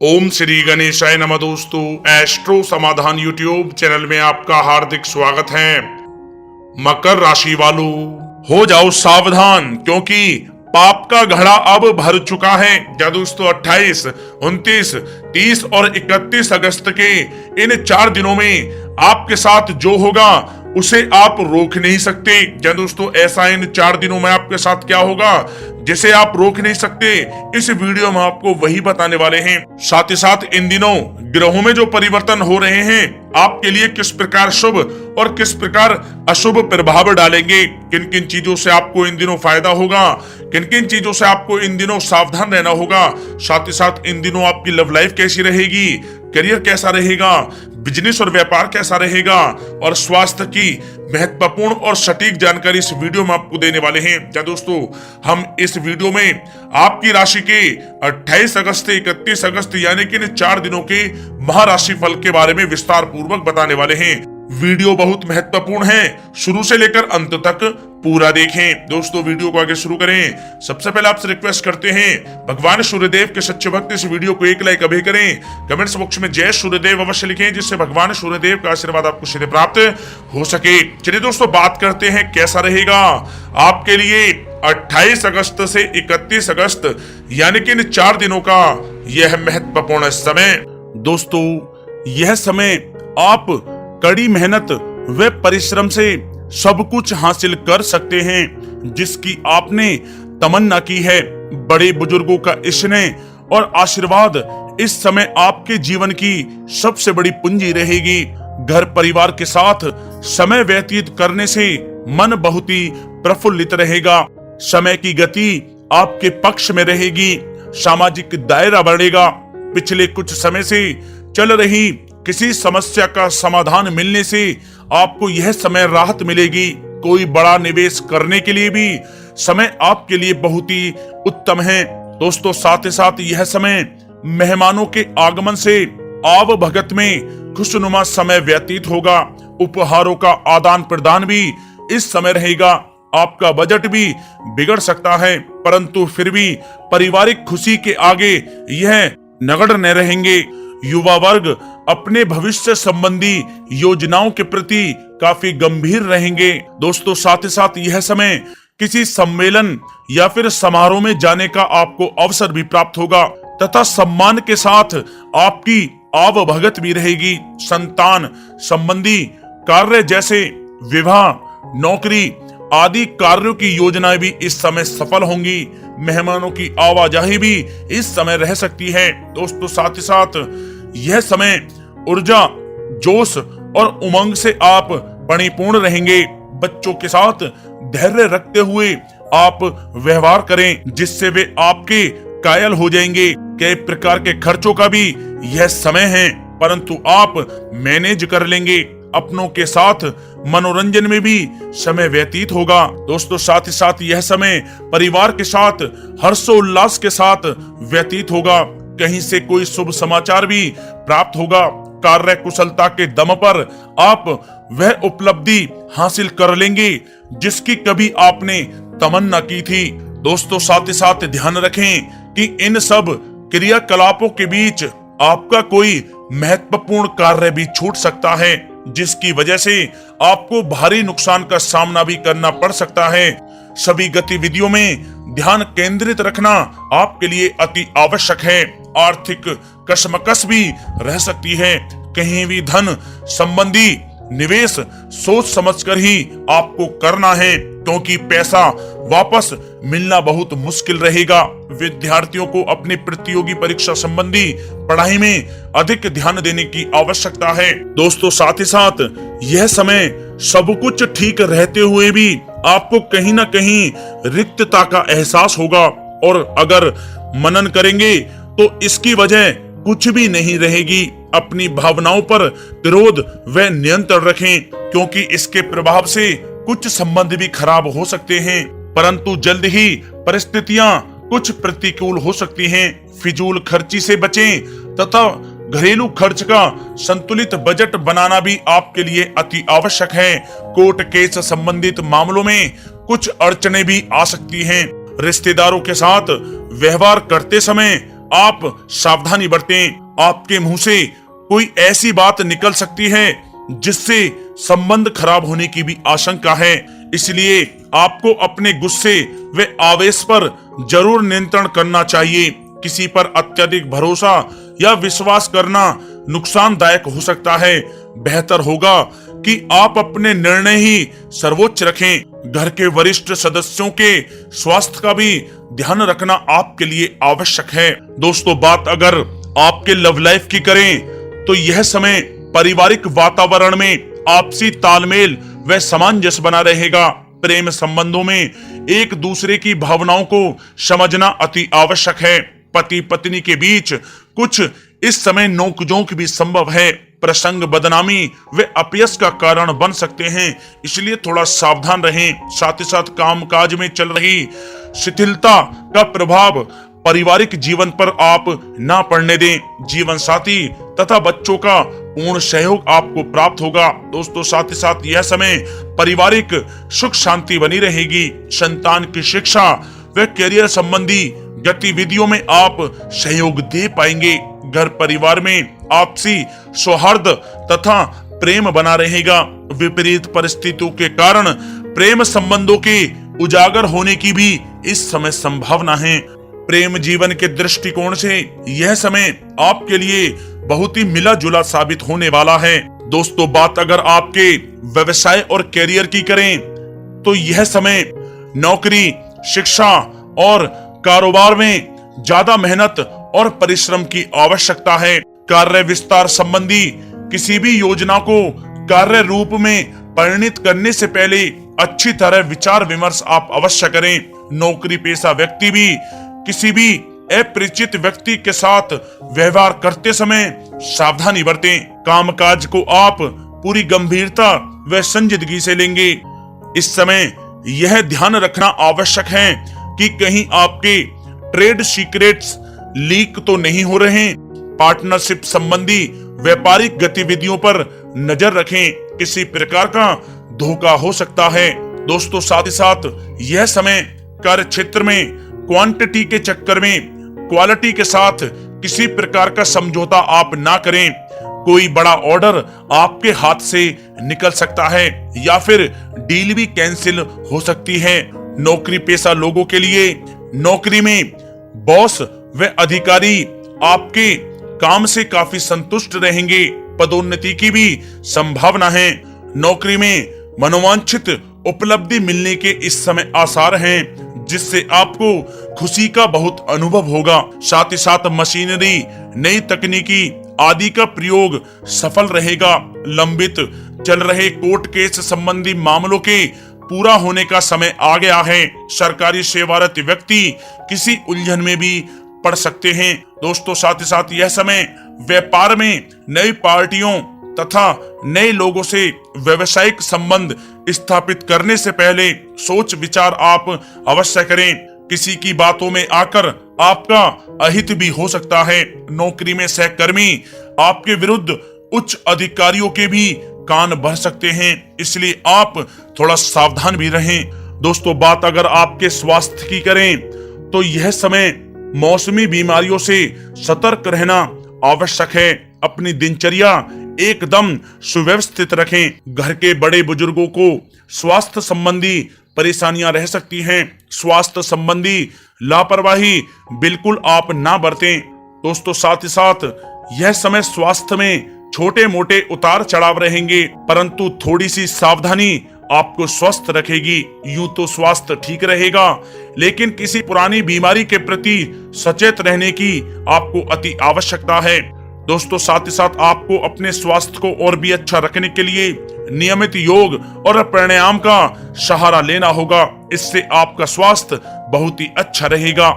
ओम श्री गणेशाय नमः। दोस्तों, एस्ट्रो समाधान यूट्यूब चैनल में आपका हार्दिक स्वागत है। मकर राशि वालों, हो जाओ सावधान क्योंकि पाप का घड़ा अब भर चुका है। या दोस्तों 28, 29, 30 और 31 अगस्त के इन 4 दिनों में आपके साथ जो होगा उसे आप रोक नहीं सकते। या दोस्तों ऐसा इन 4 दिनों में आपके साथ क्या होगा जिसे आप रोक नहीं सकते, इस वीडियो में आपको वही बताने वाले हैं। साथ ही साथ इन दिनों ग्रहों में जो परिवर्तन हो रहे हैं आपके लिए किस प्रकार शुभ और किस प्रकार अशुभ प्रभाव डालेंगे, किन किन चीजों से आपको इन दिनों फायदा होगा, किन किन चीजों से आपको इन दिनों सावधान रहना होगा। साथ ही साथ इन दिनों आपकी लव लाइफ कैसी रहेगी, करियर कैसा रहेगा, बिजनेस और व्यापार कैसा रहेगा और स्वास्थ्य की महत्वपूर्ण और सटीक जानकारी इस वीडियो में आपको देने वाले हैं। क्या दोस्तों, हम इस वीडियो में आपकी राशि के 28 अगस्त से 31 अगस्त यानी कि इन 4 दिनों के महाराशि फल के बारे में विस्तार पूर्वक बताने वाले हैं। वीडियो बहुत महत्वपूर्ण है, शुरू से लेकर अंत तक पूरा देखें। दोस्तों वीडियो को आगे शुरू करें सबसे पहले आपसे रिक्वेस्ट करते हैं, भगवान सूर्यदेव के सच्चे भक्त इस वीडियो को एक लाइक अभी करें। कमेंट्स बॉक्स में जय सूर्यदेव अवश्य लिखें जिससे भगवान सूर्यदेव का आशीर्वाद आपको सीधे प्राप्त हो सके। चलिए दोस्तों बात करते हैं कैसा रहेगा आपके लिए 28 अगस्त से 31 अगस्त यानी कि इन 4 दिनों का यह महत्वपूर्ण समय। दोस्तों यह समय आप कड़ी मेहनत व परिश्रम से सब कुछ हासिल कर सकते हैं जिसकी आपने तमन्ना की है। बड़े बुजुर्गों का स्नेह और आशीर्वाद इस समय आपके जीवन की सबसे बड़ी पूंजी रहेगी। घर परिवार के साथ समय व्यतीत करने से मन बहुत ही प्रफुल्लित रहेगा। समय की गति आपके पक्ष में रहेगी, सामाजिक दायरा बढ़ेगा। पिछले कुछ समय से चल रही किसी समस्या का समाधान मिलने से आपको यह समय राहत मिलेगी। कोई बड़ा निवेश करने के लिए भी समय आपके लिए बहुत ही उत्तम है। दोस्तों साथ ही साथ यह समय मेहमानों के आगमन से आव भगत में खुशनुमा समय व्यतीत होगा। उपहारों का आदान प्रदान भी इस समय रहेगा। आपका बजट भी बिगड़ सकता है परंतु फिर भी पारिवारिक खुशी के आगे यह नगण्य न रहेंगे। युवा वर्ग अपने भविष्य संबंधी योजनाओं के प्रति काफी गंभीर रहेंगे। दोस्तों साथ ही साथ यह समय किसी सम्मेलन या फिर समारोह में जाने का आपको अवसर भी प्राप्त होगा तथा सम्मान के साथ आपकी आवभगत भी रहेगी। संतान संबंधी कार्य जैसे विवाह, नौकरी आदि कार्यों की योजनाएं भी इस समय सफल होंगी। मेहमानों की आवाजाही भी इस समय रह सकती है। दोस्तों साथ ही साथ यह समय ऊर्जा, जोश और उमंग से आप परिपूर्ण रहेंगे। बच्चों के साथ धैर्य रखते हुए आप व्यवहार करें जिससे वे आपके कायल हो जाएंगे। कई प्रकार के खर्चों का भी यह समय है परंतु आप मैनेज कर लेंगे। अपनों के साथ मनोरंजन में भी समय व्यतीत होगा। दोस्तों साथ ही साथ यह समय परिवार के साथ हर्षोल्लास के साथ व्यतीत होगा। कहीं से कोई शुभ समाचार भी प्राप्त होगा। कार्य कुशलता के दम पर आप वह उपलब्धि हासिल कर लेंगे जिसकी कभी आपने तमन्ना की थी। दोस्तों साथ ही साथ ध्यान रखें कि इन सब क्रियाकलापों के बीच आपका कोई महत्वपूर्ण कार्य भी छूट सकता है जिसकी वजह से आपको भारी नुकसान का सामना भी करना पड़ सकता है। सभी गतिविधियों में ध्यान केंद्रित रखना आपके लिए अति आवश्यक है। आर्थिक कशमकश भी रह सकती है। कहीं भी धन संबंधी निवेश सोच समझकर ही आपको करना है क्योंकि पैसा वापस मिलना बहुत मुश्किल रहेगा। विद्यार्थियों को अपनी प्रतियोगी परीक्षा संबंधी पढ़ाई में अधिक ध्यान देने की आवश्यकता है। दोस्तों साथ ही साथ यह समय सब कुछ ठीक रहते हुए भी आपको कहीं ना कहीं रिक्तता का एहसास होगा और अगर मनन करेंगे तो इसकी वजह कुछ भी नहीं रहेगी। अपनी भावनाओं पर क्रोध व नियंत्रण रखें क्योंकि इसके प्रभाव से कुछ संबंध भी खराब हो सकते हैं परंतु जल्द ही परिस्थितियां कुछ प्रतिकूल हो सकती हैं। फिजूल खर्ची से बचें तथा घरेलू खर्च का संतुलित बजट बनाना भी आपके लिए अति आवश्यक है। कोर्ट केस संबंधित मामलों में कुछ अड़चने भी आ सकती हैं। रिश्तेदारों के साथ व्यवहार करते समय आप सावधानी बरतें। आपके मुंह से कोई ऐसी बात निकल सकती है जिससे संबंध खराब होने की भी आशंका है, इसलिए आपको अपने गुस्से व आवेश पर जरूर नियंत्रण करना चाहिए। किसी पर अत्यधिक भरोसा या विश्वास करना नुकसानदायक हो सकता है। बेहतर होगा कि आप अपने निर्णय ही सर्वोच्च रखें। घर के वरिष्ठ सदस्यों के स्वास्थ्य का भी ध्यान रखना आपके लिए आवश्यक है। दोस्तों, बात अगर आपके लव लाइफ की करें तो यह समय पारिवारिक वातावरण में आपसी तालमेल व सामंजस्य बना रहेगा। प्रेम संबंधों में एक दूसरे की भावनाओं को समझना अति आवश्यक है। पति पत्नी के बीच कुछ इस समय नोकझोंक भी संभव है। प्रसंग बदनामी व अपयश का कारण बन सकते हैं, इसलिए थोड़ा सावधान रहें। साथ ही साथ कामकाज में चल रही शिथिलता का प्रभाव पारिवारिक जीवन पर आप ना पड़ने दें। जीवन साथी तथा बच्चों का पूर्ण सहयोग आपको प्राप्त होगा। दोस्तों, साथ ही साथ यह समय पारिवारिक सुख शांति बनी रहेगी। संतान की शिक्षा व करियर संबंधी गतिविधियों में आप सहयोग दे पाएंगे। घर परिवार में आपसी सौहार्द तथा प्रेम बना रहेगा। विपरीत परिस्थितियों के कारण प्रेम संबंधों के उजागर होने की भी इस समय संभावना है। प्रेम जीवन के दृष्टिकोण से यह समय आपके लिए बहुत ही मिला जुला साबित होने वाला है। दोस्तों, बात अगर आपके व्यवसाय और कैरियर की करें तो यह समय नौकरी, शिक्षा और कारोबार में ज्यादा मेहनत और परिश्रम की आवश्यकता है। कार्य विस्तार संबंधी किसी भी योजना को कार्य रूप में परिणित करने से पहले अच्छी तरह विचार विमर्श आप अवश्य करें। नौकरी पेशा व्यक्ति भी किसी भी अपरिचित व्यक्ति के साथ व्यवहार करते समय सावधानी बरतें। कामकाज को आप पूरी गंभीरता व संजीदगी से लेंगे। इस समय यह ध्यान रखना आवश्यक है कि कहीं आपके ट्रेड सीक्रेट्स लीक तो नहीं हो रहे। पार्टनरशिप संबंधी व्यापारिक गतिविधियों पर नजर रखें, किसी प्रकार का धोखा हो सकता है। दोस्तों, साथ ही साथ यह समय कार्य क्षेत्र में क्वांटिटी के चक्कर में क्वालिटी के साथ किसी प्रकार का समझौता आप ना करें। कोई बड़ा ऑर्डर आपके हाथ से निकल सकता है या फिर डील भी कैंसिल हो सकती है। नौकरी पेशा लोगों के लिए नौकरी में बॉस व अधिकारी आपके काम से काफी संतुष्ट रहेंगे। पदोन्नति की भी संभावना है। नौकरी में मनोवांछित उपलब्धि मिलने के इस समय आसार हैं, जिससे आपको खुशी का बहुत अनुभव होगा। साथ ही साथ मशीनरी, नई तकनीकी आदि का प्रयोग सफल रहेगा। लंबित चल रहे कोर्ट केस संबंधी मामलों के पूरा होने का समय आ गया है। सरकारी सेवारत व्यक्ति किसी उलझन में भी पड़ सकते हैं। दोस्तों, साथ ही साथ यह समय व्यापार में नई पार्टियों तथा नए लोगों से व्यवसायिक संबंध स्थापित करने से पहले सोच विचार आप अवश्य करें। किसी की बातों में आकर आपका अहित भी हो सकता है। नौकरी में सहकर्मी आपके विरुद्ध उच्च अधिकारियों के भी कान भर सकते हैं, इसलिए आप थोड़ा सावधान भी रहें। दोस्तों, बात अगर आपके स्वास्थ्य की करें तो यह समय मौसमी बीमारियों से सतर्क रहना आवश्यक है। अपनी दिनचर्या एकदम सुव्यवस्थित रखें। घर के बड़े बुजुर्गों को स्वास्थ्य संबंधी परेशानियां रह सकती हैं। स्वास्थ्य संबंधी लापरवाही बिल्कुल आप ना बरतें। दोस्तों, साथ ही साथ यह समय स्वास्थ्य में छोटे मोटे उतार चढ़ाव रहेंगे, परंतु थोड़ी सी सावधानी आपको स्वस्थ रखेगी। यूं तो स्वास्थ्य ठीक रहेगा, लेकिन किसी पुरानी बीमारी के प्रति सचेत रहने की आपको अति आवश्यकता है। दोस्तों, साथ ही साथ आपको अपने स्वास्थ्य को और भी अच्छा रखने के लिए नियमित योग और प्राणायाम का सहारा लेना होगा। इससे आपका स्वास्थ्य बहुत ही अच्छा रहेगा।